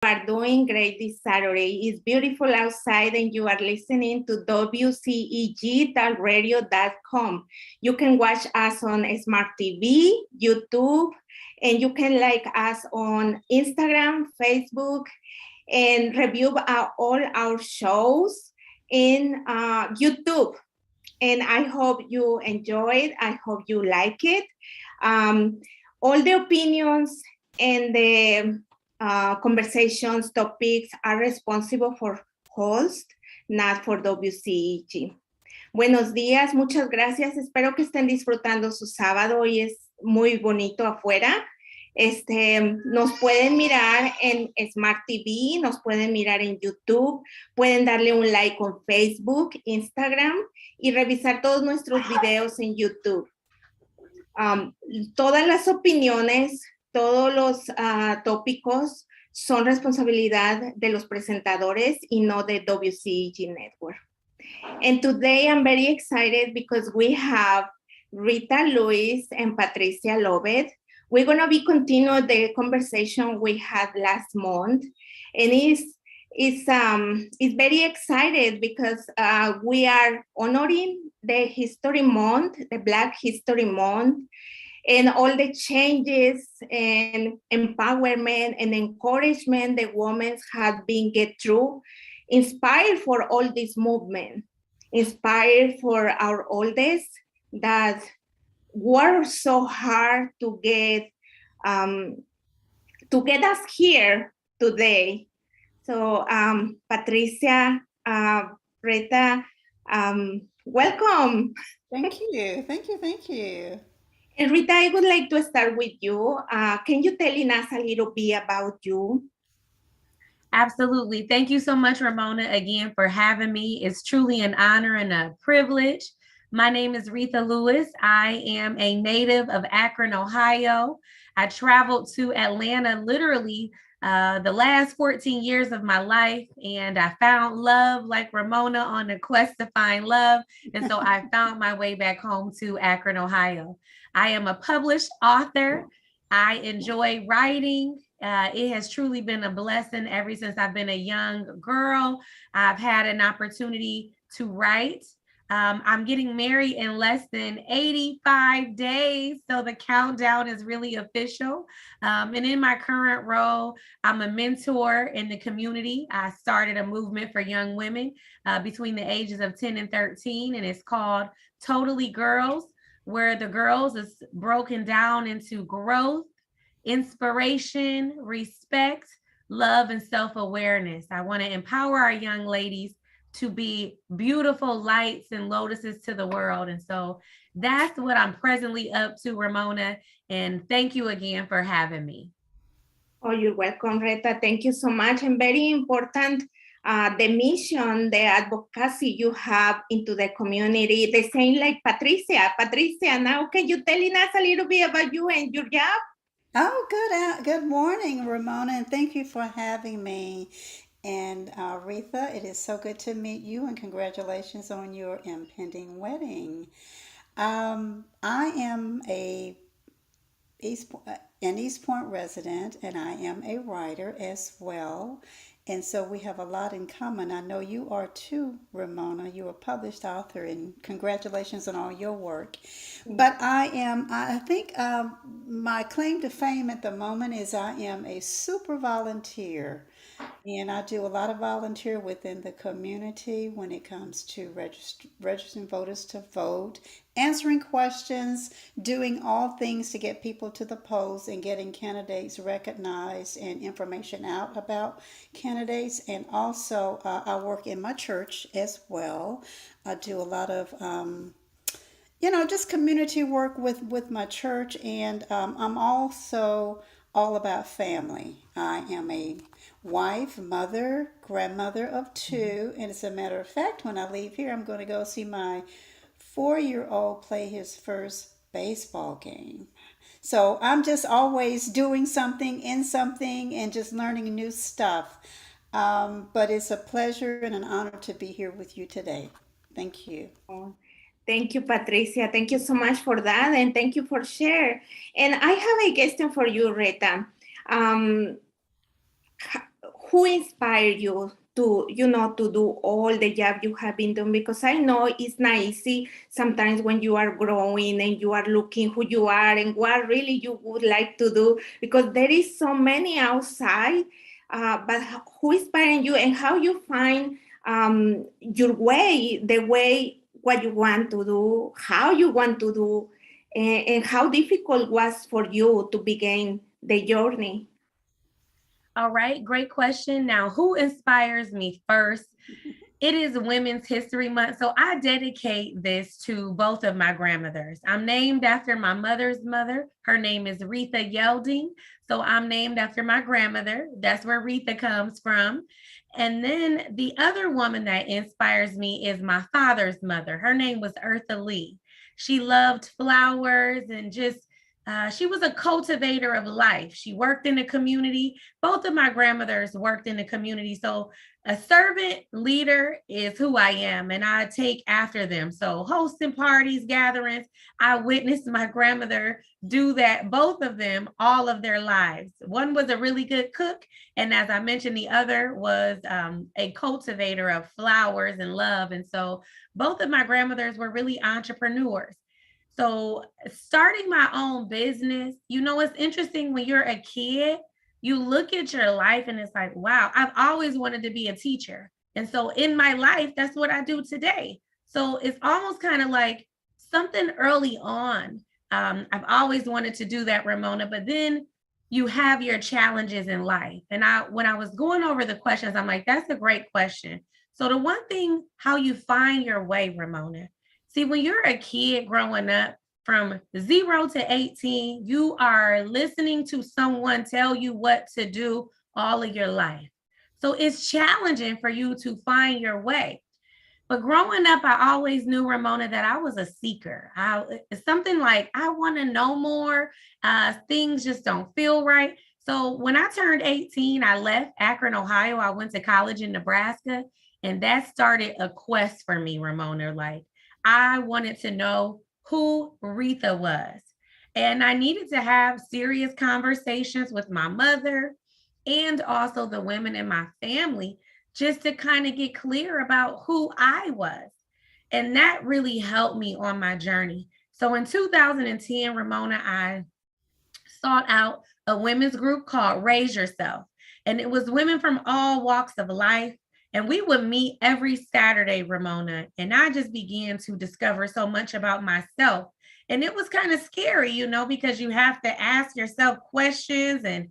are doing great this Saturday. It's beautiful outside and you are listening to WCEG.radio.com. You can watch us on Smart TV, YouTube, and you can like us on Instagram, Facebook, and review all our shows in YouTube. And I hope you enjoy it. I hope you like it. All the opinions and the conversations, topics are responsible for host, not for WCEG. Buenos días, muchas gracias. Espero que estén disfrutando su sábado. Hoy es muy bonito afuera. Nos pueden mirar en Smart TV, nos pueden mirar en YouTube, pueden darle un like con Facebook, Instagram y revisar todos nuestros videos en YouTube. Todas las opiniones, todos los tópicos son responsabilidad de los presentadores y no de WCEG Network. And today I'm very excited because we have Retha Lewis and Patricia Lovett. We're going to be continuing the conversation we had last month. And it's very excited because we are honoring the History Month, the Black History Month, and all the changes and empowerment and encouragement the women have been get through, inspired for all this movement, inspired for our oldest that worked so hard to get us here today. So Patricia, Retha, welcome. Thank you. And Rita, I would like to start with you. Can you tell us a little bit about you? Absolutely. Thank you so much, Ramona, again for having me. It's truly an honor and a privilege. My name is Retha Lewis. I am a native of Akron, Ohio. I traveled to Atlanta literally the last 14 years of my life, and I found love like Ramona on a quest to find love. And so I found my way back home to Akron, Ohio. I am a published author. I enjoy writing. It has truly been a blessing ever since I've been a young girl. I've had an opportunity to write. I'm getting married in less than 85 days, so the countdown is really official. And in my current role, I'm a mentor in the community. I started a movement for young women between the ages of 10 and 13, and it's called Totally Girls, where the girls is broken down into growth, inspiration, respect, love, and self-awareness. I want to empower our young ladies to be beautiful lights and lotuses to the world. And so that's what I'm presently up to, Ramona. And thank you again for having me. Oh, you're welcome, Retha. Thank you so much. And very important, the mission, the advocacy you have into the community, the same like Patricia. Patricia, now can you tell us a little bit about you and your job? Oh, good morning, Ramona, and thank you for having me. And Retha, it is so good to meet you, and congratulations on your impending wedding. I am an East Point resident, and I am a writer as well. And so we have a lot in common. I know you are too, Ramona. You're a published author, and congratulations on all your work. But I think my claim to fame at the moment is I am a super volunteer. And I do a lot of volunteer within the community when it comes to registering voters to vote, answering questions, doing all things to get people to the polls and getting candidates recognized and information out about candidates. And also, I work in my church as well. I do a lot of just community work with my church, and I'm also all about family. I am a wife, mother, grandmother of two, and as a matter of fact, when I leave here, I'm going to go see my 4-year-old play his first baseball game. So I'm just always doing something, in something, and just learning new stuff. But it's a pleasure and an honor to be here with you today. Thank you. Oh, thank you, Patricia. Thank you so much for that, and thank you for sharing. And I have a question for you, Rita. who inspired you to, to do all the job you have been doing? Because I know it's not easy sometimes when you are growing and you are looking who you are and what really you would like to do, because there is so many outside, but who inspiring you and how you find your way, the way, what you want to do, how you want to do, and how difficult was for you to begin the journey? All right, great question. Now, who inspires me first? It is Women's History Month, so I dedicate this to both of my grandmothers. I'm named after my mother's mother. Her name is Retha Yelding, so I'm named after my grandmother. That's where Retha comes from. And then the other woman that inspires me is my father's mother. Her name was Eartha Lee. She loved flowers and just she was a cultivator of life. She worked in the community. Both of my grandmothers worked in the community. So a servant leader is who I am, and I take after them. So hosting parties, gatherings, I witnessed my grandmother do that, both of them, all of their lives. One was a really good cook, and as I mentioned, the other was a cultivator of flowers and love. And so both of my grandmothers were really entrepreneurs. So starting my own business, it's interesting when you're a kid, you look at your life and it's like, wow, I've always wanted to be a teacher. And so in my life, that's what I do today. So it's almost kind of like something early on. I've always wanted to do that, Ramona, but then you have your challenges in life. And when I was going over the questions, I'm like, that's a great question. So the one thing, how you find your way, Ramona. See, when you're a kid growing up from 0 to 18, you are listening to someone tell you what to do all of your life. So it's challenging for you to find your way. But growing up, I always knew, Ramona, that I was a seeker. It's something like, I want to know more. Things just don't feel right. So when I turned 18, I left Akron, Ohio. I went to college in Nebraska, and that started a quest for me, Ramona. Like, I wanted to know who Retha was. And I needed to have serious conversations with my mother and also the women in my family just to kind of get clear about who I was. And that really helped me on my journey. So in 2010, Ramona, I sought out a women's group called Raise Yourself. And it was women from all walks of life. And we would meet every Saturday, Ramona. And I just began to discover so much about myself. And it was kind of scary, because you have to ask yourself questions and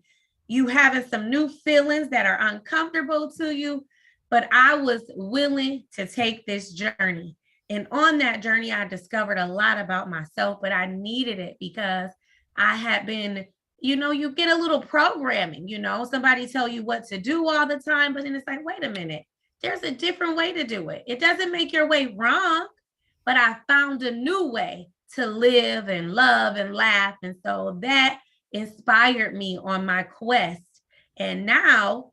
you having some new feelings that are uncomfortable to you. But I was willing to take this journey. And on that journey, I discovered a lot about myself, but I needed it because I had been, you get a little programming, somebody tell you what to do all the time, but then it's like, wait a minute, there's a different way to do it. It doesn't make your way wrong, but I found a new way to live and love and laugh. And so that inspired me on my quest. And now,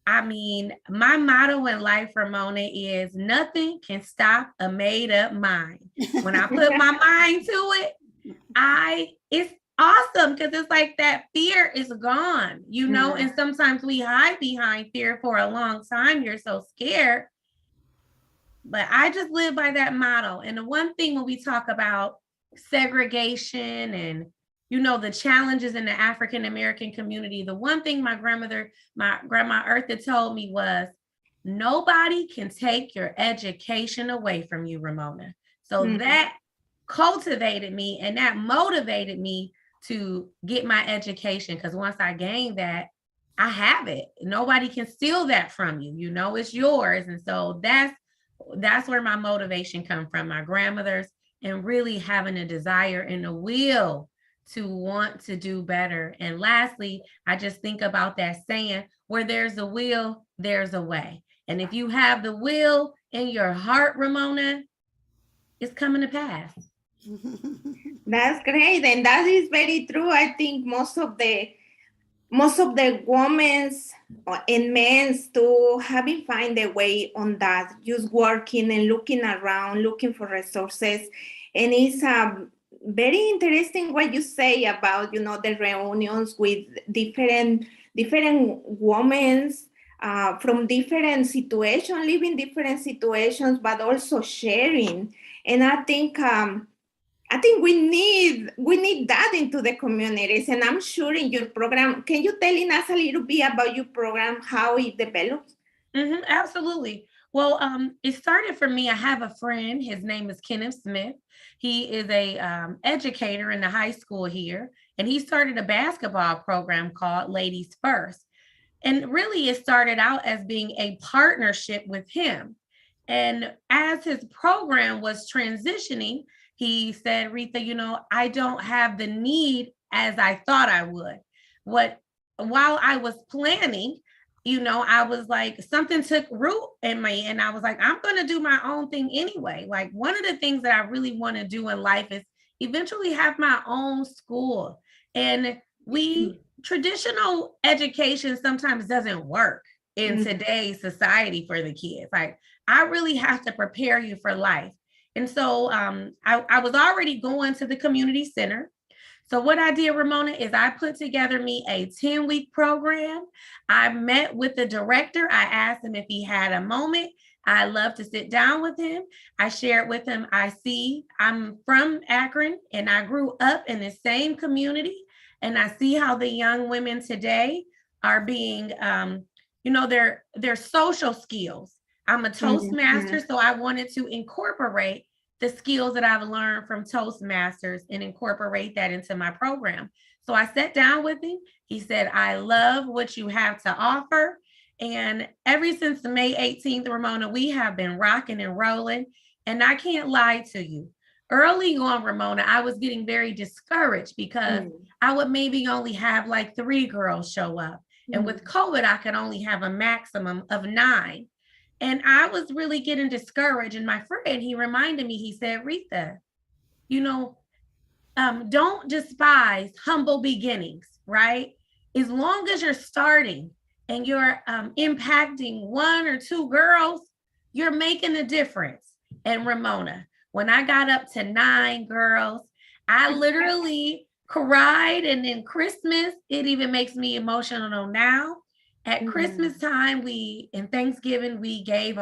my motto in life, Ramona, is nothing can stop a made up mind. When I put my mind to it, it's awesome because it's like that fear is gone, and sometimes we hide behind fear for a long time. You're so scared. But I just live by that motto. And the one thing when we talk about segregation and the challenges in the African American community, the one thing my grandma Eartha told me was, nobody can take your education away from you, Ramona. So that cultivated me and that motivated me to get my education, because once I gained that, I have it. Nobody can steal that from you. It's yours. And so that's where my motivation comes from, my grandmothers, and really having a desire and a will to want to do better. And lastly, I just think about that saying, where there's a will, there's a way. And if you have the will in your heart, Ramona, it's coming to pass. That's great. And that is very true. I think most of the women's and men's too having find a way on that, just working and looking around, looking for resources. And it's very interesting what you say about, the reunions with different women's from different situations, living different situations, but also sharing. And I think we need that into the communities. And I'm sure in your program, can you tell us a little bit about your program, how it develops? Absolutely. Well, it started for me. I have a friend. His name is Kenneth Smith. He is a educator in the high school here, and he started a basketball program called Ladies First. And really, it started out as being a partnership with him. And as his program was transitioning, he said, Retha, I don't have the need as I thought I would. While I was planning, I was like, something took root in me. And I was like, I'm going to do my own thing anyway. Like, one of the things that I really want to do in life is eventually have my own school. And traditional education sometimes doesn't work in today's society for the kids. Like, I really have to prepare you for life. And so I was already going to the community center. So what I did, Ramona, is I put together me a 10-week program. I met with the director. I asked him if he had a moment. I love to sit down with him. I shared with him, I'm from Akron and I grew up in the same community. And I see how the young women today are being, their social skills. I'm a Toastmaster, so I wanted to incorporate the skills that I've learned from Toastmasters and incorporate that into my program. So I sat down with him. He said, I love what you have to offer. And ever since May 18th, Ramona, we have been rocking and rolling. And I can't lie to you. Early on, Ramona, I was getting very discouraged because I would maybe only have like 3 girls show up. And with COVID, I could only have a maximum of 9. And I was really getting discouraged. And my friend, he reminded me, he said, Retha, don't despise humble beginnings, right? As long as you're starting and you're impacting 1 or 2 girls, you're making a difference. And Ramona, when I got up to 9 girls, I literally cried. And then Christmas, it even makes me emotional now. At Christmas time, and Thanksgiving, we gave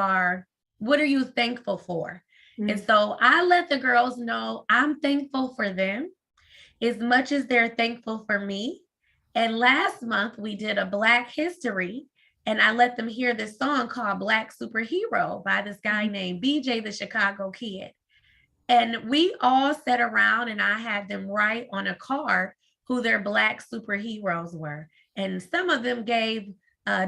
what are you thankful for? And so I let the girls know I'm thankful for them as much as they're thankful for me. And last month we did a Black History, and I let them hear this song called Black Superhero by this guy named BJ the Chicago Kid. And we all sat around and I had them write on a card who their Black superheroes were. And some of them gave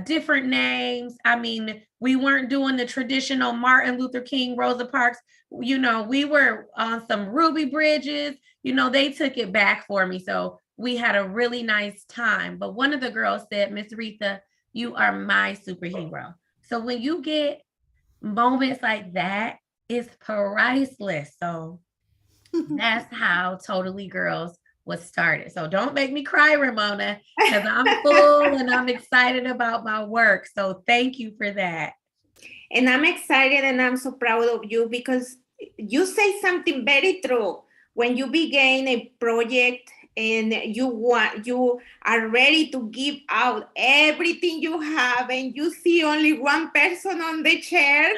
different names. I mean, we weren't doing the traditional Martin Luther King, Rosa Parks. We were on some Ruby Bridges. They took it back for me. So we had a really nice time. But one of the girls said, Miss Retha, you are my superhero. So when you get moments like that, it's priceless. So that's how Totally Girls was started. So don't make me cry, Ramona, because I'm full and I'm excited about my work. So thank you for that. And I'm excited and I'm so proud of you because you say something very true. When you begin a project and you are ready to give out everything you have and you see only one person on the chair,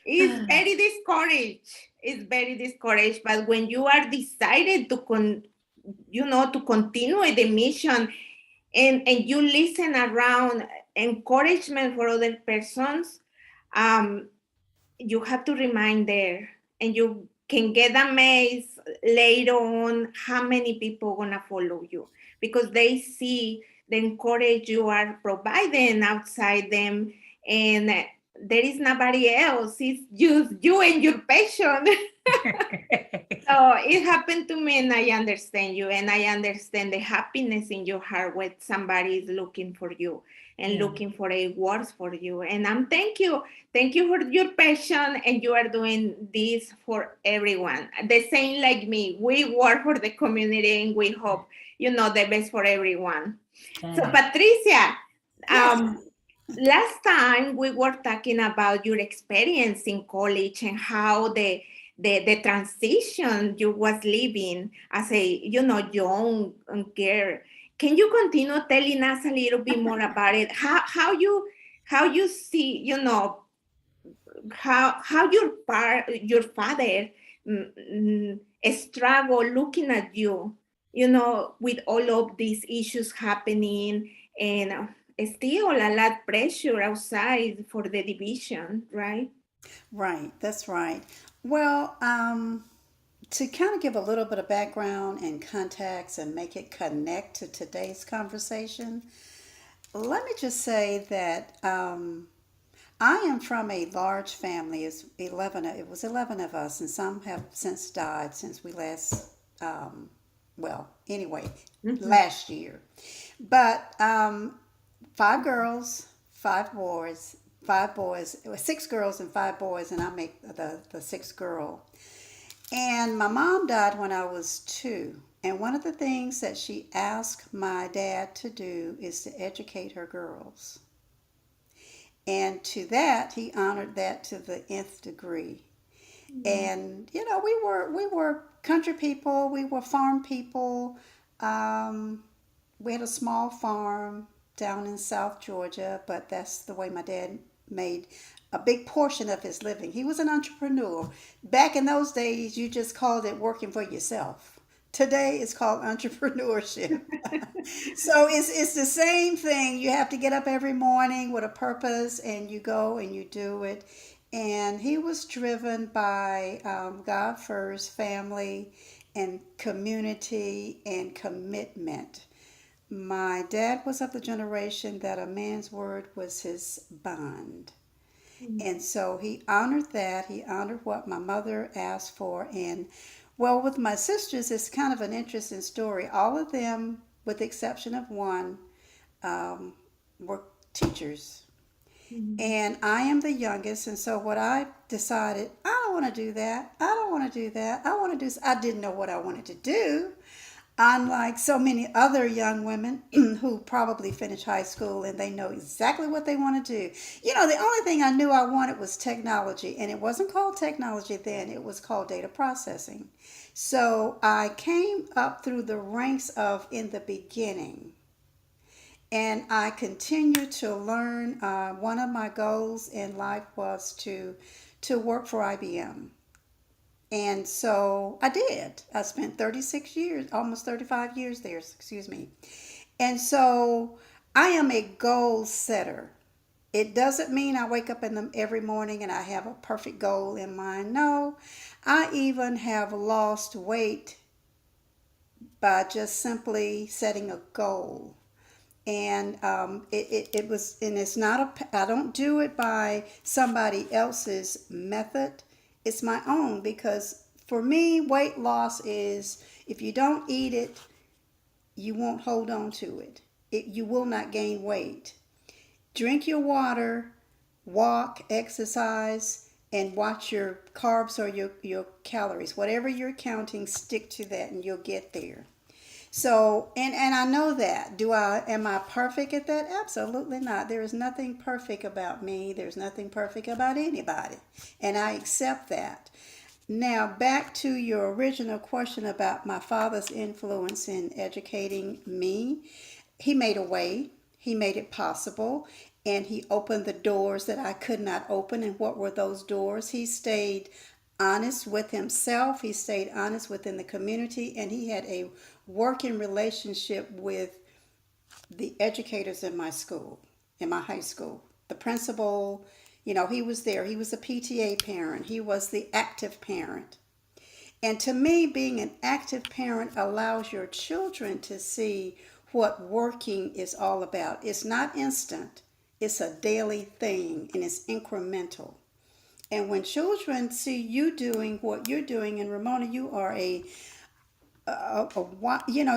it's very discouraged. It's very discouraged. But when you are decided to continue the mission and you listen around encouragement for other persons, you have to remind there, and you can get amazed later on how many people are gonna follow you because they see the encourage you are providing outside them, and there is nobody else. It's just you and your passion. So it happened to me, and I understand you, and I understand the happiness in your heart when somebody is looking for you and looking for a words for you. And I'm thank you for your passion, and you are doing this for everyone. The same like me, we work for the community, and we hope the best for everyone. So Patricia, last time we were talking about your experience in college and how the transition you was living as a young girl. Can you continue telling us a little bit more about it? How how you see, how your father struggle looking at you, with all of these issues happening, and still a lot pressure outside for the division, right? Right, that's right. Well, to kind of give a little bit of background and context and make it connect to today's conversation, let me just say that I am from a large family. It was 11 of us, and some have since died since we last, well, anyway, Mhm. last year. But five girls, five boys, it was six girls and five boys, and I make the sixth girl. And my mom died when I was two. And one of the things that she asked my dad to do is to educate her girls. And to that, he honored that to the nth degree. Yeah. And we were country people, we were farm people. Um, we had a small farm down in South Georgia, but that's the way my dad made a big portion of his living. He was an entrepreneur. Back in those days, you just called it working for yourself. Today, it's called entrepreneurship. So it's the same thing. You have to get up every morning with a purpose, and you go and you do it. And he was driven by God first, family, and community and commitment. My dad was of the generation that a man's word was his bond. And so he honored that. He honored what my mother asked for. And well, with my sisters, it's kind of an interesting story. All of them, with the exception of one, um, were teachers. Mhm. And I am the youngest. And so what I decided, I don't want to do that. I don't want to do that. I want to do, I didn't know what I wanted to do. Unlike so many other young women who probably finish high school and they know exactly what they want to do. The only thing I knew I wanted was technology, and it wasn't called technology then, it was called data processing. So I came up through the ranks of in the beginning, and I continued to learn. One of my goals in life was to work for IBM. And so I did. I spent 36 years, almost 35 years there, excuse me. And so I am a goal setter. It doesn't mean I wake up in them every morning and I have a perfect goal in mind. No, I even have lost weight by just simply setting a goal. And it was, and it's not I don't do it by somebody else's method. It's my own, because for me, weight loss is, if you don't eat it, you won't hold on to it. You will not gain weight. Drink your water, walk, exercise, and watch your carbs or your calories. Whatever you're counting, stick to that and you'll get there. So, and I know that. Am I perfect at that? Absolutely not. There is nothing perfect about me. There's nothing perfect about anybody. And I accept that. Now, back to your original question about my father's influence in educating me. He made a way, he made it possible, and he opened the doors that I could not open. And what were those doors? He stayed honest with himself, he stayed honest within the community, and he had a working relationship with the educators in my school, in my high school. The principal, he was there. He was a PTA parent, he was the active parent. And to me, being an active parent allows your children to see what working is all about. It's not instant, it's a daily thing, and it's incremental. And when children see you doing what you're doing, and Ramona, you are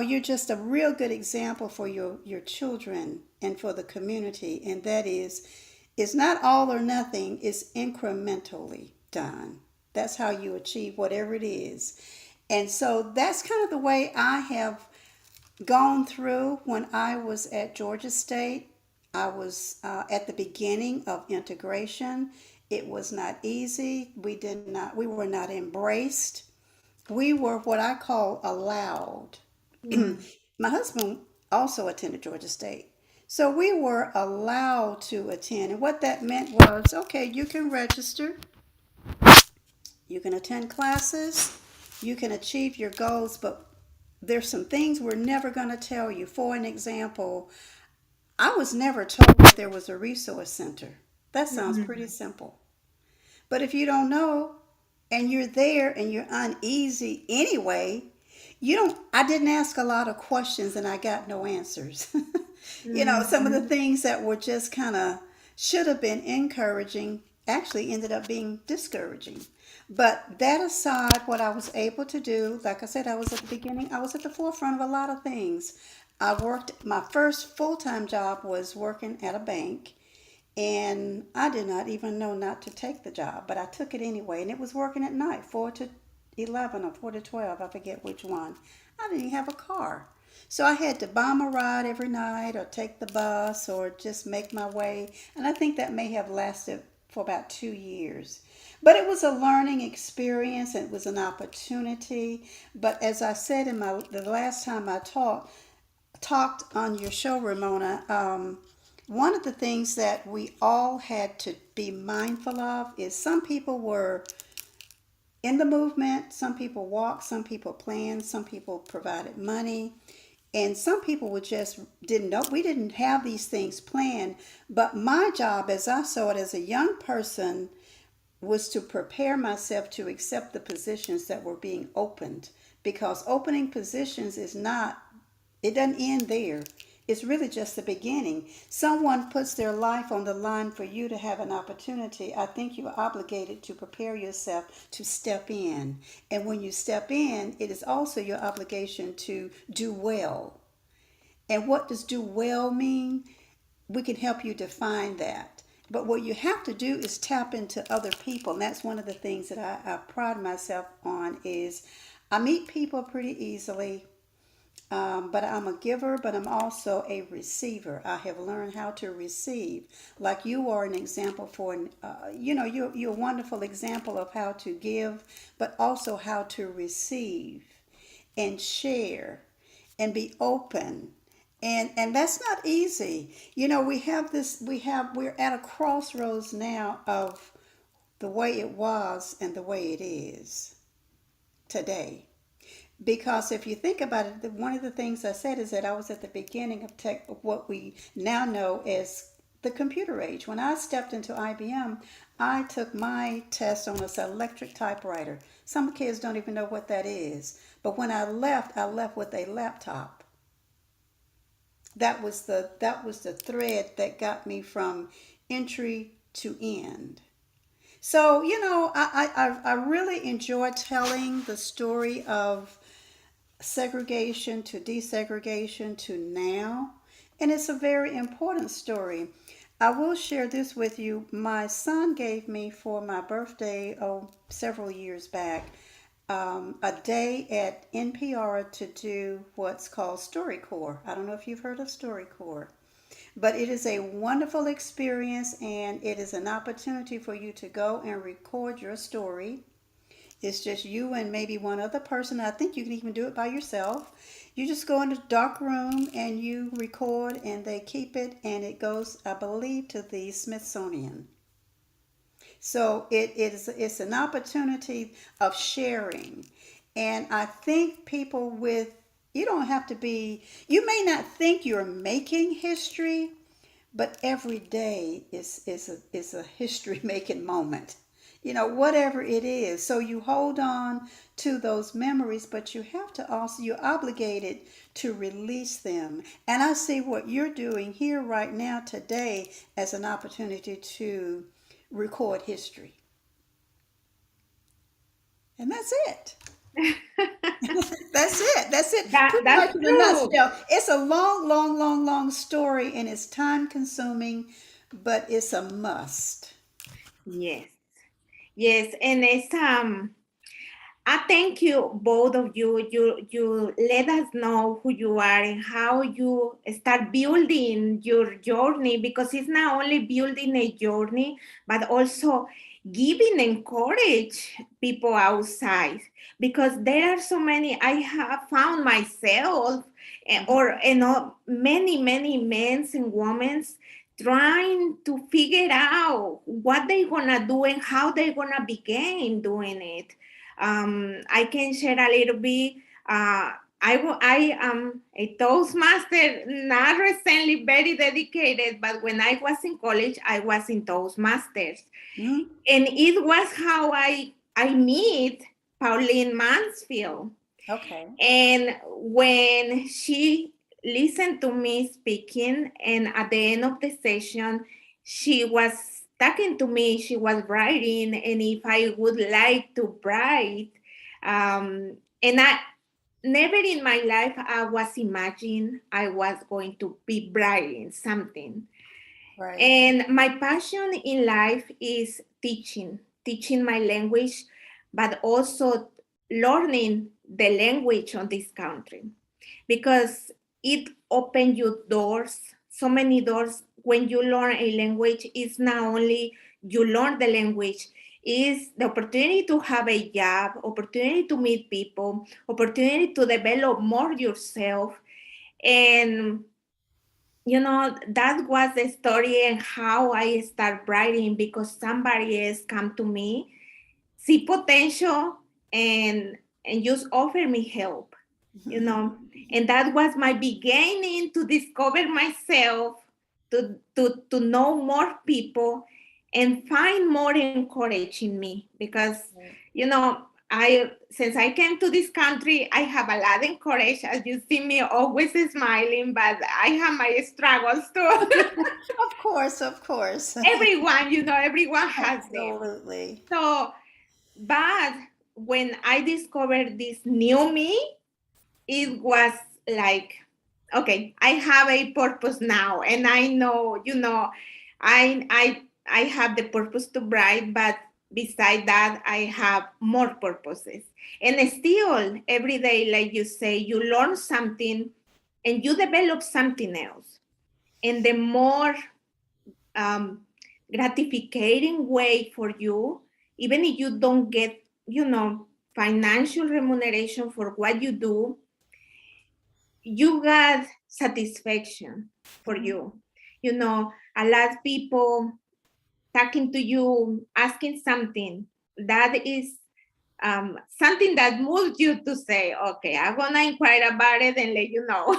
you're just a real good example for your children and for the community. And that is, it's not all or nothing, it's incrementally done. That's how you achieve whatever it is. And so that's kind of the way I have gone through. When I was at Georgia State, I was at the beginning of integration. It was not easy. We were not embraced. We were what I call allowed. Mm. My husband also attended Georgia State. So we were allowed to attend. And what that meant was, okay, you can register, you can attend classes, you can achieve your goals, but there's some things we're never going to tell you. For an example, I was never told that there was a resource center. That sounds pretty simple. But if you don't know and you're there and you're uneasy anyway, I didn't ask a lot of questions and I got no answers. Some of the Mhm. things that were just kind of should have been encouraging actually ended up being discouraging. But that aside, what I was able to do, like I said, I was at the beginning, I was at the forefront of a lot of things. My first full time job was working at a bank. And I did not even know not to take the job, but I took it anyway. And it was working at night, 4 to 11 or 4 to 12, I forget which one. I didn't even have a car. So I had to bomb a ride every night or take the bus or just make my way. And I think that may have lasted for about 2 years. But it was a learning experience. It was an opportunity. But as I said the last time I talked on your show, Ramona, one of the things that we all had to be mindful of is some people were in the movement, some people walked, some people planned, some people provided money, and some people were just didn't know. We didn't have these things planned, but my job, as I saw it as a young person, was to prepare myself to accept the positions that were being opened, because opening positions is not, it doesn't end there. It's really just the beginning. Someone puts their life on the line for you to have an opportunity. I think you're obligated to prepare yourself to step in. And when you step in, it is also your obligation to do well. And what does do well mean? We can help you define that. But what you have to do is tap into other people. And that's one of the things that I pride myself on is I meet people pretty easily. But I'm a giver, but I'm also a receiver. I have learned how to receive. Like you are an example you're a wonderful example of how to give, but also how to receive and share and be open. And that's not easy. We're at a crossroads now of the way it was and the way it is today. Because if you think about it, one of the things I said is that I was at the beginning of what we now know as the computer age. When I stepped into IBM, I took my test on an electric typewriter. Some kids don't even know what that is. But when I left with a laptop. That was the thread that got me from entry to end. So, I really enjoy telling the story of segregation to desegregation to now. And it's a very important story. I will share this with you. My son gave me for my birthday, several years back, a day at NPR to do what's called StoryCorps. I don't know if you've heard of StoryCorps, but it is a wonderful experience and it is an opportunity for you to go and record your story. It's just you and maybe one other person. I think you can even do it by yourself. You just go in a dark room and you record and they keep it and it goes, I believe, to the Smithsonian. So it's an opportunity of sharing. And I think you don't have to be, you may not think you're making history, but every day is a history making moment, whatever it is. So you hold on to those memories, but you're obligated to release them. And I see what you're doing here right now today as an opportunity to record history. And that's it. That's it. That's it. Pretty That's much in a true. nutshell. It's a long, long, long, long story and it's time consuming, but it's a must. Yes. Yes, and it's I thank you, both of you. You let us know who you are and how you start building your journey, because it's not only building a journey, but also giving encourage people outside. Because there are so many, I have found myself or many men and women trying to figure out what they're gonna do and how they're gonna begin doing it. I can share a little bit. I am a Toastmaster, not recently very dedicated, but when I was in college, I was in Toastmasters. Mhm. And it was how I meet Pauline Mansfield. Okay. And when she listened to me speaking, and at the end of the session, she was talking to me, she was writing, and if I would like to write. And I never in my life I was imagining I was going to be writing something. Right. And my passion in life is teaching my language, but also learning the language on this country because it opens you doors, so many doors. When you learn a language, it's not only you learn the language, is the opportunity to have a job, opportunity to meet people, opportunity to develop more yourself. And that was the story and how I start writing because somebody else come to me, see potential, and just offer me help, you know. And that was my beginning to discover myself, to know more people and find more encouragement in me because I since I came to this country, I have a lot of courage. As you see me always smiling, but I have my struggles too. Of course, of course. Everyone has them. Absolutely. So, but when I discovered this new me, it was like, okay, I have a purpose now, and I know, I have the purpose to write, but beside that, I have more purposes. And still, every day, like you say, you learn something, and you develop something else. And the more um, gratificating way for you, even if you don't get, financial remuneration for what you do, you got satisfaction for Mhm. you. A lot of people talking to you, asking something that is something that moves you to say, okay, I'm gonna inquire about it and let you know.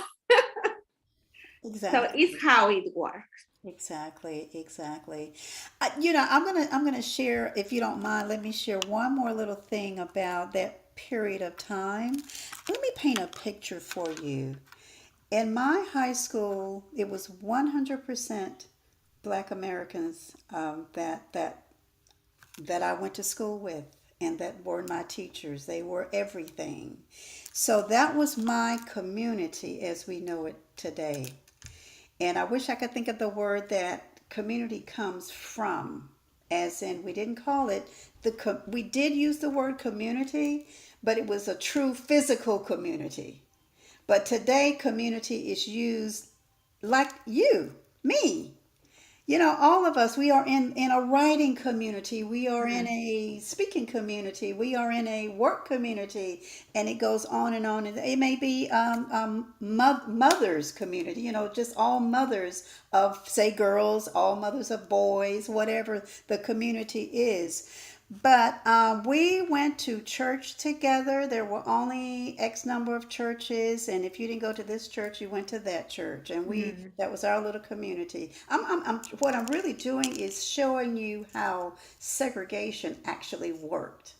So Exactly. it's how it works. Exactly, exactly. I'm gonna share, if you don't mind, let me share one more little thing about that period of time. Let me paint a picture for you. In my high school, it was 100% Black Americans that I went to school with and that were my teachers. They were everything. So that was my community as we know it today. And I wish I could think of the word that community comes from, as in we didn't call it we did use the word community, but it was a true physical community. But today, community is used like you, me. All of us, we are in a writing community, we are in a speaking community, we are in a work community, and it goes on and on. And it may be mothers community, just all mothers of, say, girls, all mothers of boys, whatever the community is. But we went to church together. There were only X number of churches, and if you didn't go to this church, you went to that church, and that was our little community. What I'm really doing is showing you how segregation actually worked.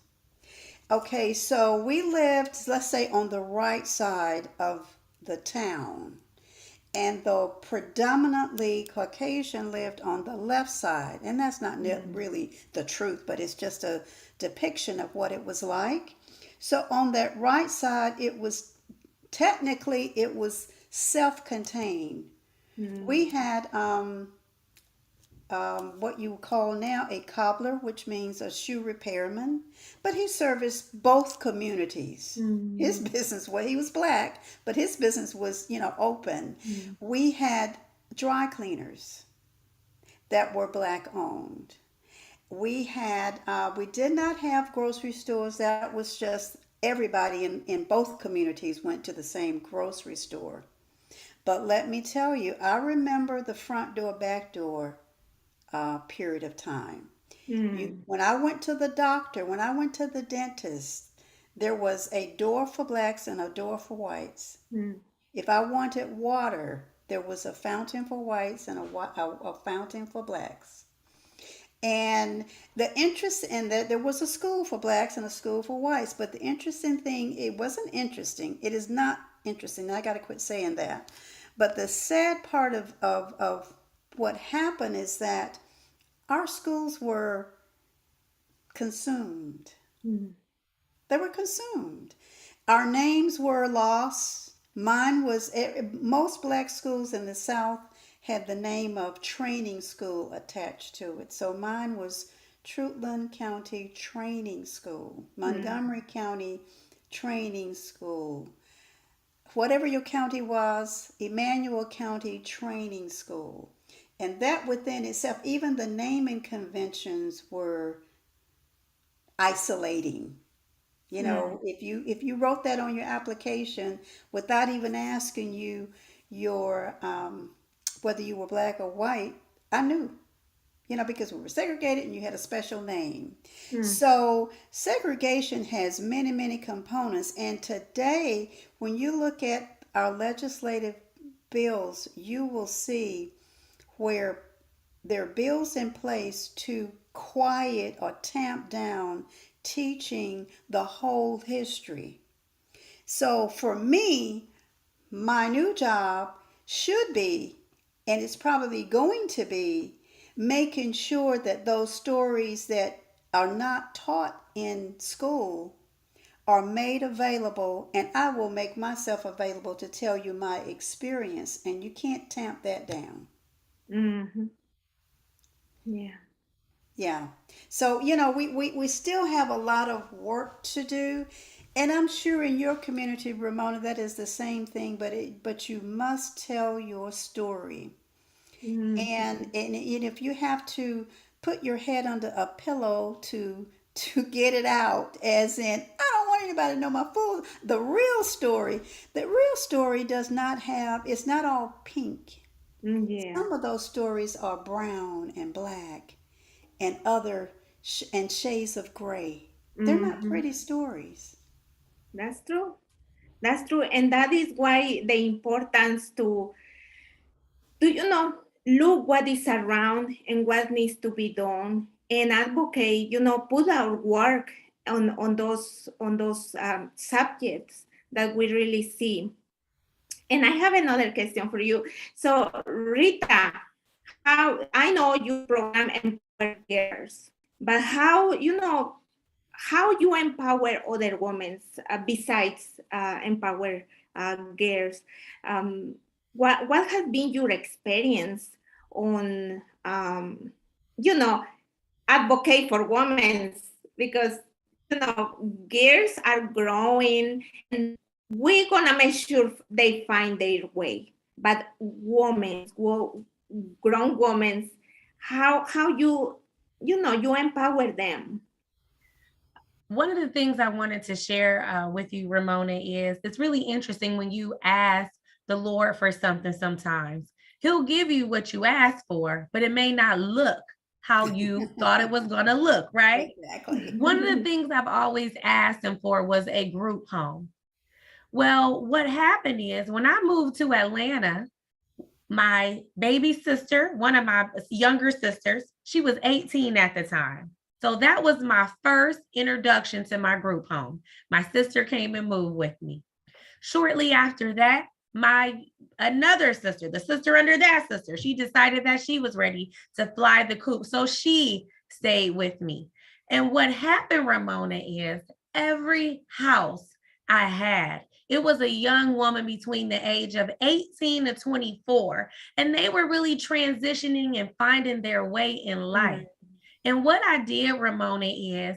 Okay, so we lived, let's say, on the right side of the town, and the predominantly Caucasian lived on the left side. And that's not really the truth, but it's just a depiction of what it was like. So on that right side, it was self-contained. We had what you call now a cobbler, which means a shoe repairman, but he serviced both communities. His business, well, he was black, but his business was, open. We had dry cleaners that were black owned. We did not have grocery stores. That was just everybody in both communities went to the same grocery store. But let me tell you, I remember the front door, back door period of time. Mm, When I went to the doctor, when I went to the dentist, there was a door for blacks and a door for whites. mm, If I wanted water, there was a fountain for whites and a fountain for blacks. And the interest in that, there was a school for blacks and a school for whites. But the interesting thing, it wasn't interesting. It is not interesting. I got to quit saying that. But the sad part of what happened is that our schools were consumed. mm, They were consumed. Our names were lost. Mine was, most black schools in the South had the name of training school attached to it. So mine was Trutland County Training School, mm, Montgomery County Training School, whatever your county was, Emmanuel County Training School. And that within itself, even the naming conventions were isolating. You mm, know, if you wrote that on your application without even asking you your whether you were black or white, I knew, because we were segregated and you had a special name. mm, So segregation has many, many components. And today, when you look at our legislative bills, you will see where there are bills in place to quiet or tamp down teaching the whole history. So for me, my new job should be, and it's probably going to be, making sure that those stories that are not taught in school are made available, and I will make myself available to tell you my experience, and you can't tamp that down. mhm. Yeah. Yeah. So, we still have a lot of work to do. And I'm sure in your community, Ramona, that is the same thing, but you must tell your story. Mhm. And if you have to put your head under a pillow to get it out, as in, I don't want anybody to know my full the real story does not have, it's not all pink. Mm, yeah. Some of those stories are brown and black and other and shades of gray. They're not Mhm. pretty stories. That's true. That's true. And that is why the importance to look what is around and what needs to be done and advocate, put our work on those subjects that we really see. And I have another question for you. So, Rita, how I know you program empower girls, but how you empower other women besides empower girls? Um, what has been your experience on you know advocate for women, because girls are growing and we're gonna make sure they find their way, but women, grown women, how you empower them. One of the things I wanted to share with you, Ramona, is it's really interesting when you ask the Lord for something sometimes. He'll give you what you asked for, but it may not look how you thought it was going to look, right? Exactly. One of the things I've always asked him for was a group home. Well, what happened is when I moved to Atlanta, my baby sister, one of my younger sisters, she was 18 at the time. So that was my first introduction to my group home. My sister came and moved with me. Shortly after that, my another sister, the sister under that sister, she decided that she was ready to fly the coop. So she stayed with me. And what happened, Ramona, is every house I had, it was a young woman between the age of 18 to 24, and they were really transitioning and finding their way in life. Mm, And what I did, Ramona, is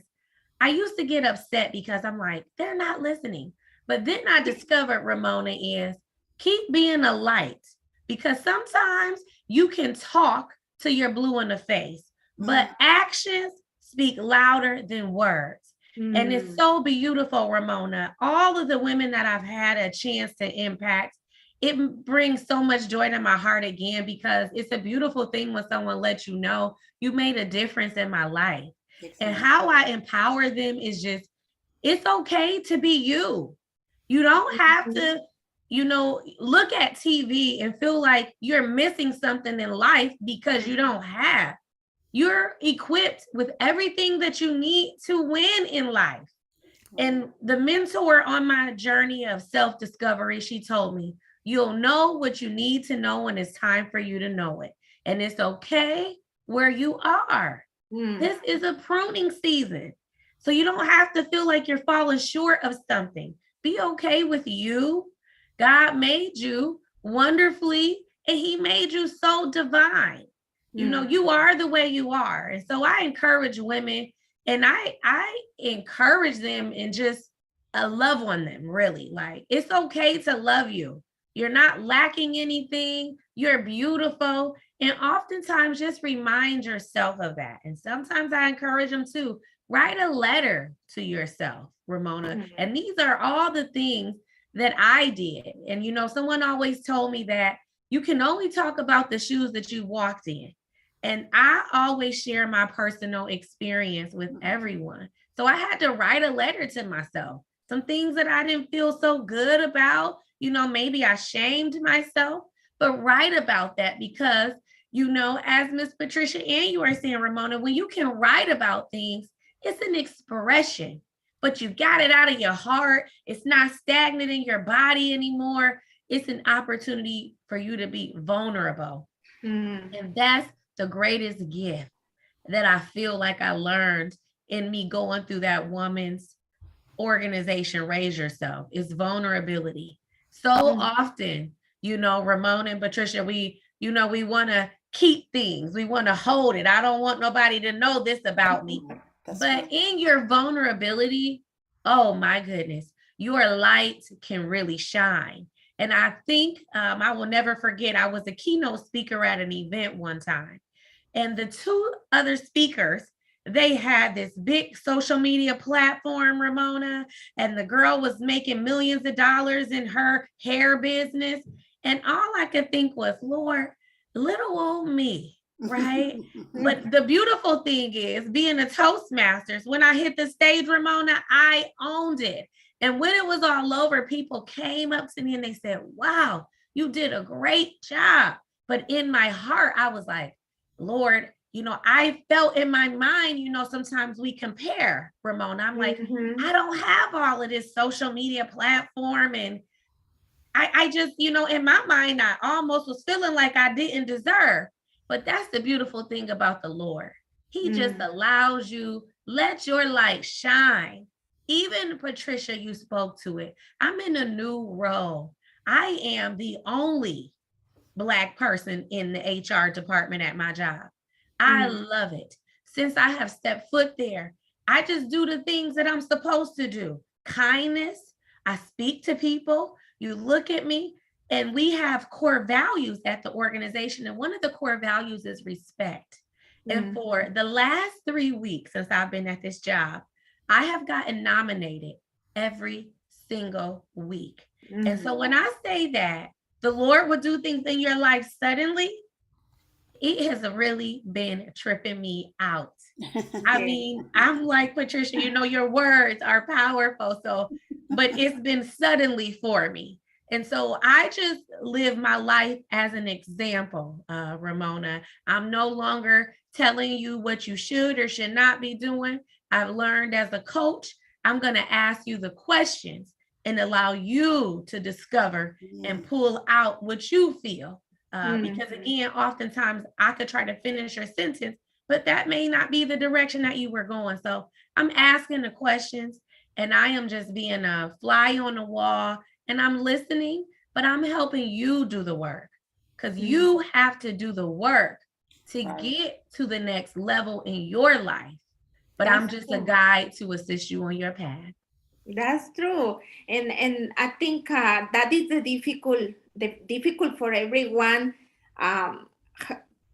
I used to get upset because I'm like, they're not listening. But then I discovered, Ramona, is keep being a light, because sometimes you can talk till you're blue in the face, but Mm. actions speak louder than words. And it's mm, so beautiful, Ramona. All of the women that I've had a chance to impact, it brings so much joy to my heart again, because it's a beautiful thing when someone lets you know you made a difference in my life. Exactly. And how I empower them is just, it's okay to be you. You don't have to, look at TV and feel like you're missing something in life because you don't have. You're equipped with everything that you need to win in life. And the mentor on my journey of self-discovery, she told me, you'll know what you need to know when it's time for you to know it. And it's okay where you are. This is a pruning season. So you don't have to feel like you're falling short of something. Be okay with you. God made you wonderfully, and he made you so divine. You are the way you are. And so I encourage women, and I encourage them and just love on them, really. Like, it's okay to love you. You're not lacking anything. You're beautiful. And oftentimes just remind yourself of that. And sometimes I encourage them to write a letter to yourself, Ramona. And these are all the things that I did. And, someone always told me that you can only talk about the shoes that you walked in. And I always share my personal experience with everyone. So I had to write a letter to myself. Some things that I didn't feel so good about, maybe I shamed myself, but write about that, because, as Miss Patricia and you are saying, Ramona, when you can write about things, it's an expression, but you got it out of your heart. It's not stagnant in your body anymore. It's an opportunity for you to be vulnerable. And that's the greatest gift that I feel like I learned in me going through that woman's organization, Raise Yourself, is vulnerability. So often, Ramona and Patricia, we want to keep things. We want to hold it. I don't want nobody to know this about me. But in your vulnerability, oh my goodness, your light can really shine. And I think I will never forget, I was a keynote speaker at an event one time. And the two other speakers, they had this big social media platform, Ramona, and the girl was making millions of dollars in her hair business. And all I could think was, Lord, little old me, right? But the beautiful thing is, being a Toastmasters, when I hit the stage, Ramona, I owned it. And when it was all over, people came up to me and they said, wow, you did a great job. But in my heart, I was like, Lord, I felt in my mind, sometimes we compare, Ramona. I'm like, I don't have all of this social media platform. And I just, in my mind, I almost was feeling like I didn't deserve. But that's the beautiful thing about the Lord. He just allows you, let your light shine. Even Patricia, you spoke to it. I'm in a new role. I am the only Black person in the HR department at my job. I love it. Since I have stepped foot there, I just do the things that I'm supposed to do. Kindness. I speak to people. You look at me, and we have core values at the organization. And one of the core values is respect. And for the last 3 weeks since I've been at this job, I have gotten nominated every single week. And so when I say that the Lord will do things in your life suddenly, it has really been tripping me out. I mean, I'm like, Patricia, your words are powerful. So, but it's been suddenly for me. And so I just live my life as an example, Ramona. I'm no longer telling you what you should or should not be doing. I've learned as a coach, I'm going to ask you the questions and allow you to discover and pull out what you feel. Because again, oftentimes I could try to finish your sentence, but that may not be the direction that you were going. So I'm asking the questions, and I am just being a fly on the wall, and I'm listening, but I'm helping you do the work, because you have to do the work to get to the next level in your life. But I'm just a guide to assist you on your path. That's true. And I think that is the difficult for everyone.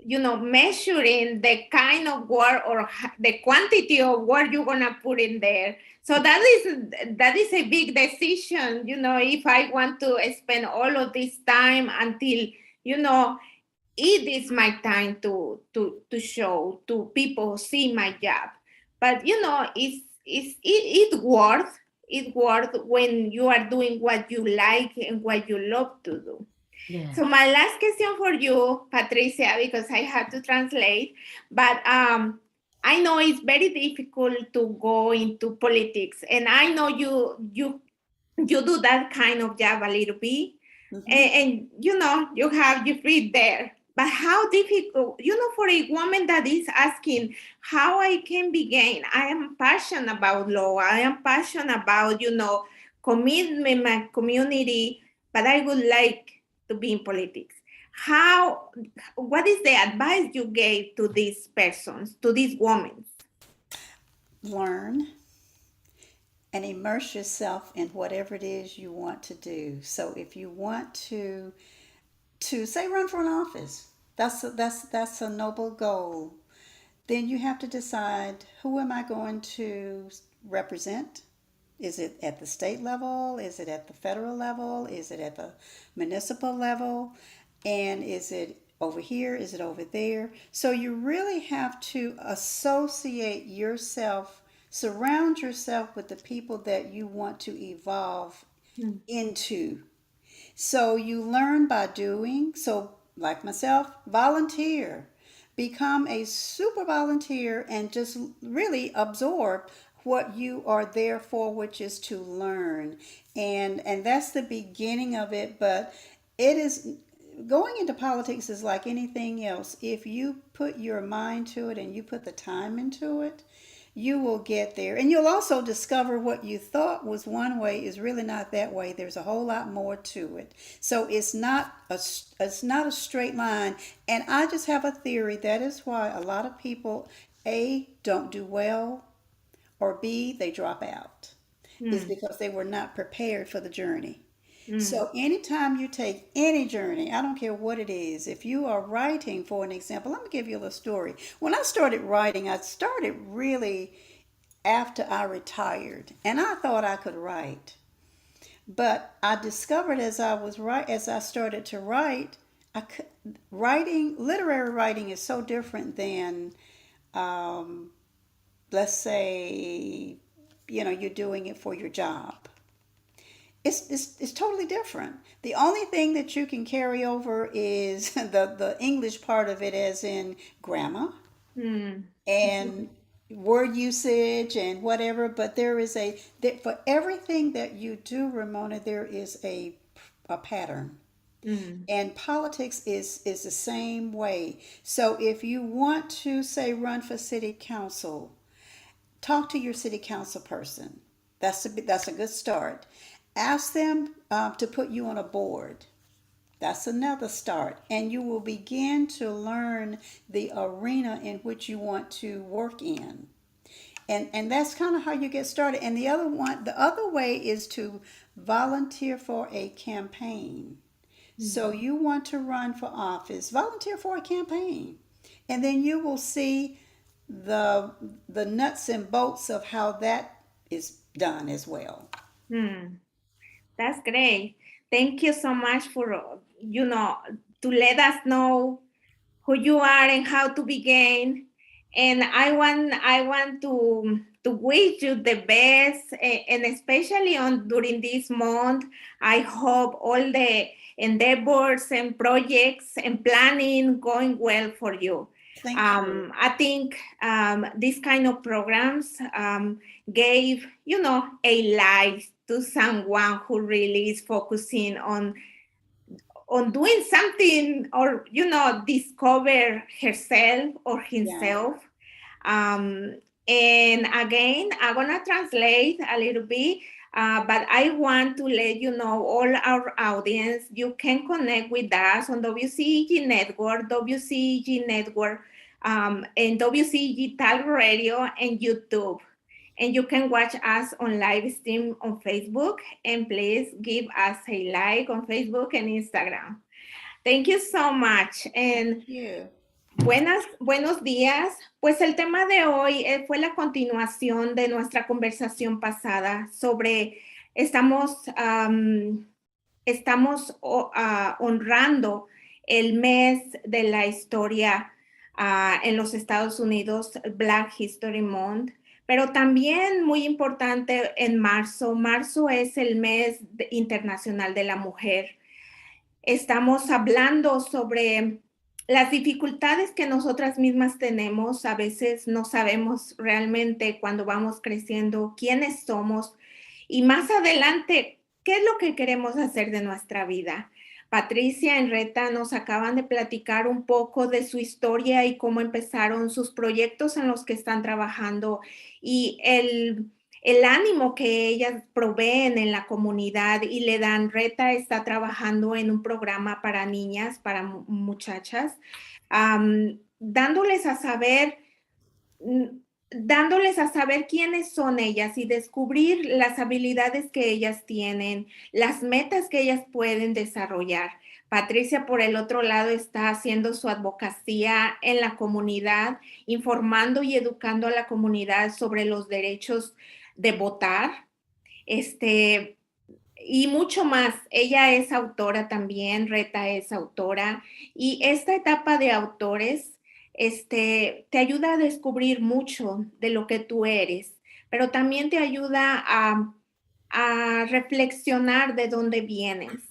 measuring the kind of work or the quantity of work you're gonna put in there. So that is a big decision, if I want to spend all of this time until, it is my time to show to people see my job. But it's worth when you are doing what you like and what you love to do. Yeah. So my last question for you, Patricia, because I have to translate, but I know it's very difficult to go into politics, and I know you do that kind of job a little bit, and you have your feet there. But how difficult, for a woman that is asking how I can begin. I am passionate about law. I am passionate about, commitment, my community, but I would like to be in politics. What is the advice you gave to these persons, to these women? Learn and immerse yourself in whatever it is you want to do. So if you want to say run for an office, that's a noble goal. Then you have to decide, who am I going to represent? Is it at the state level? Is it at the federal level? Is it at the municipal level? And is it over here? Is it over there? So you really have to associate yourself, surround yourself with the people that you want to evolve into. So you learn by doing. So, like myself, volunteer. Become a super volunteer and just really absorb what you are there for, which is to learn. And that's the beginning of it. But it is, going into politics is like anything else. If you put your mind to it and you put the time into it, you will get there. And you'll also discover what you thought was one way is really not that way. There's a whole lot more to it. So it's not a straight line. And I just have a theory. That is why a lot of people, A, don't do well, or B, they drop out. Is because they were not prepared for the journey. So anytime you take any journey, I don't care what it is, if you are writing, for an example, let me give you a little story. When I started writing, I started really after I retired, and I thought I could write. But I discovered as I started to write, literary writing is so different than, um, let's say, you're doing it for your job. It's totally different. The only thing that you can carry over is the English part of it, as in grammar Mm. and word usage and whatever. But for everything that you do, Ramona, there is a pattern. Mm. And politics is the same way. So if you want to, say, run for city council, talk to your city council person. That's a good start. Ask them to put you on a board. That's another start. And you will begin to learn the arena in which you want to work in. And that's kind of how you get started. And the other way is to volunteer for a campaign. So you want to run for office, volunteer for a campaign. And then you will see the nuts and bolts of how that is done as well. Mm. That's great. Thank you so much for, to let us know who you are and how to begin. And I want to wish you the best, and especially on during this month. I hope all the endeavors and projects and planning going well for you. Thank you. I think these kind of programs gave a life to someone who really is focusing on doing something, or discover herself or Yeah. himself. And again, I'm gonna translate a little bit, but I want to let all our audience, you can connect with us on WCEG Network, WCEG Network, and WCEG Talk Radio and YouTube. And you can watch us on live stream on Facebook. And please give us a like on Facebook and Instagram. Thank you so much. And Thank you. Buenos días. Pues el tema de hoy fue la continuación de nuestra conversación pasada sobre estamos, honrando el mes de la historia en los Estados Unidos, Black History Month, pero también muy importante en marzo. Marzo es el mes internacional de la mujer. Estamos hablando sobre las dificultades que nosotras mismas tenemos. A veces no sabemos realmente cuando vamos creciendo quiénes somos y más adelante qué es lo que queremos hacer de nuestra vida. Patricia y Retha nos acaban de platicar un poco de su historia y cómo empezaron sus proyectos en los que están trabajando y el ánimo que ellas proveen en la comunidad y le dan. Retha está trabajando en un programa para niñas, para muchachas, dándoles a saber, mm, dándoles a saber quiénes son ellas y descubrir las habilidades que ellas tienen, las metas que ellas pueden desarrollar. Patricia, por el otro lado, está haciendo su advocacía en la comunidad, informando y educando a la comunidad sobre los derechos de votar, este, y mucho más. Ella es autora también, Retha es autora, y esta etapa de autores, te ayuda a descubrir mucho de lo que tú eres, pero también te ayuda a reflexionar de dónde vienes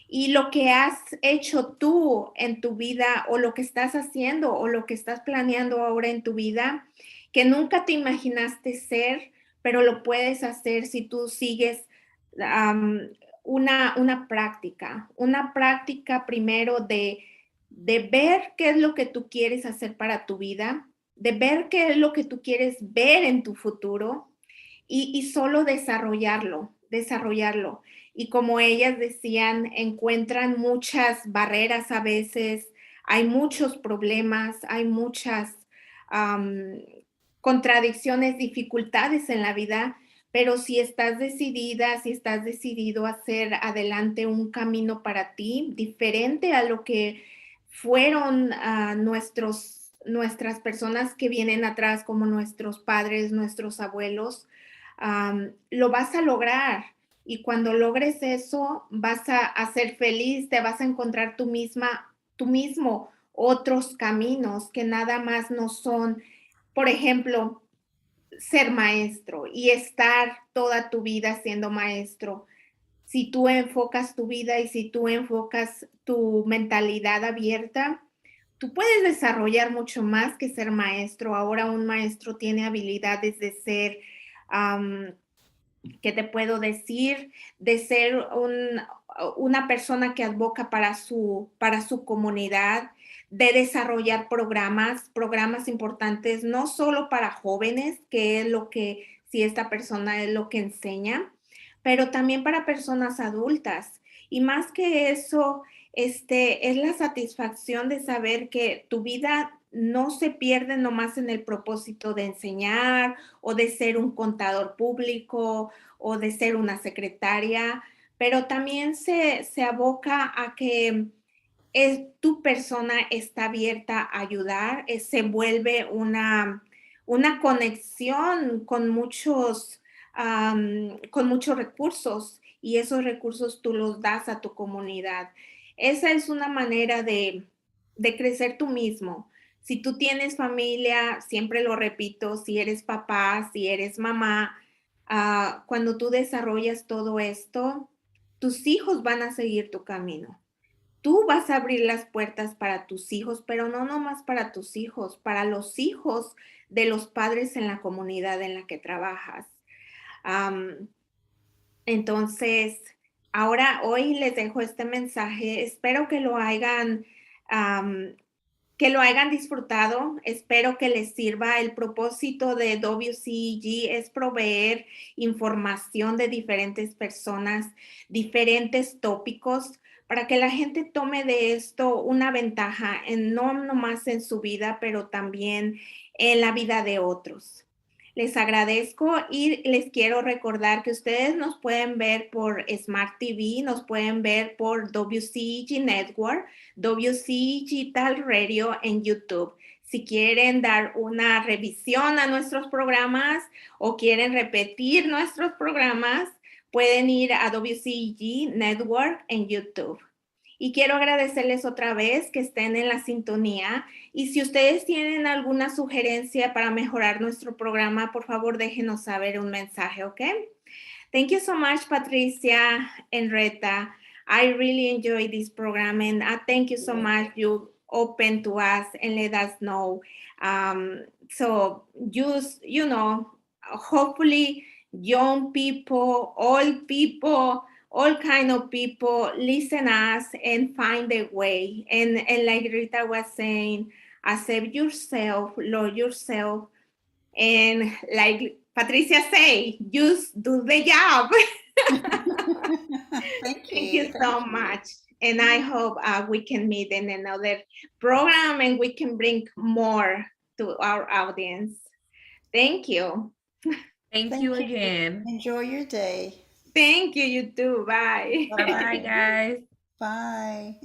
y lo que has hecho tú en tu vida o lo que estás haciendo o lo que estás planeando ahora en tu vida, que nunca te imaginaste ser, pero lo puedes hacer si tú sigues um, una práctica primero de ver qué es lo que tú quieres hacer para tu vida, de ver qué es lo que tú quieres ver en tu futuro y solo desarrollarlo. Y como ellas decían, encuentran muchas barreras a veces, hay muchos problemas, hay muchas um, contradicciones, dificultades en la vida, pero si estás decidida, si estás decidido a hacer adelante un camino para ti diferente a lo que fueron nuestras personas que vienen atrás, como nuestros padres, nuestros abuelos, lo vas a lograr. Y cuando logres eso, vas a ser feliz, te vas a encontrar tú mismo otros caminos que nada más no son, por ejemplo, ser maestro y estar toda tu vida siendo maestro. Si tú enfocas tu vida y si tú enfocas tu mentalidad abierta, tú puedes desarrollar mucho más que ser maestro. Ahora un maestro tiene habilidades de ser, ¿qué te puedo decir? De ser una persona que advoca para su comunidad, de desarrollar programas importantes, no solo para jóvenes, que es lo que, si esta persona es lo que enseña, pero también para personas adultas. Y más que eso, es la satisfacción de saber que tu vida no se pierde nomás en el propósito de enseñar o de ser un contador público o de ser una secretaria, pero también se aboca a que tu persona está abierta a ayudar, se vuelve una conexión con muchos recursos y esos recursos tú los das a tu comunidad. Esa es una manera de crecer tú mismo. Si tú tienes familia, siempre lo repito, si eres papá, si eres mamá, cuando tú desarrollas todo esto, tus hijos van a seguir tu camino. Tú vas a abrir las puertas para tus hijos, pero no nomás para tus hijos, para los hijos de los padres en la comunidad en la que trabajas. Um, entonces, hoy les dejo este mensaje. Espero um, que lo hayan disfrutado. Espero que les sirva. El propósito de WCEG es proveer información de diferentes personas, diferentes tópicos, para que la gente tome de esto una ventaja, no nomás en su vida, pero también en la vida de otros. Les agradezco y les quiero recordar que ustedes nos pueden ver por Smart TV, nos pueden ver por WCEG Network, WCEG Digital Radio en YouTube. Si quieren dar una revisión a nuestros programas o quieren repetir nuestros programas, pueden ir a WCEG Network en YouTube. Y quiero agradecerles otra vez que estén en la sintonía. Y si ustedes tienen alguna sugerencia para mejorar nuestro programa, por favor déjenos saber un mensaje, ¿ok? Thank you so much, Patricia and Retha. I really enjoy this program, and thank you so much. You open to us and let us know. So just, hopefully young people, old people, all kind of people listen us and find a way. And like Rita was saying, accept yourself, love yourself, and like Patricia say, just do the job. Thank Thank you. you so much. And I hope we can meet in another program and we can bring more to our audience. Thank you. Thank you again. Enjoy your day. Thank you, you too. Bye. Bye-bye, guys. Bye.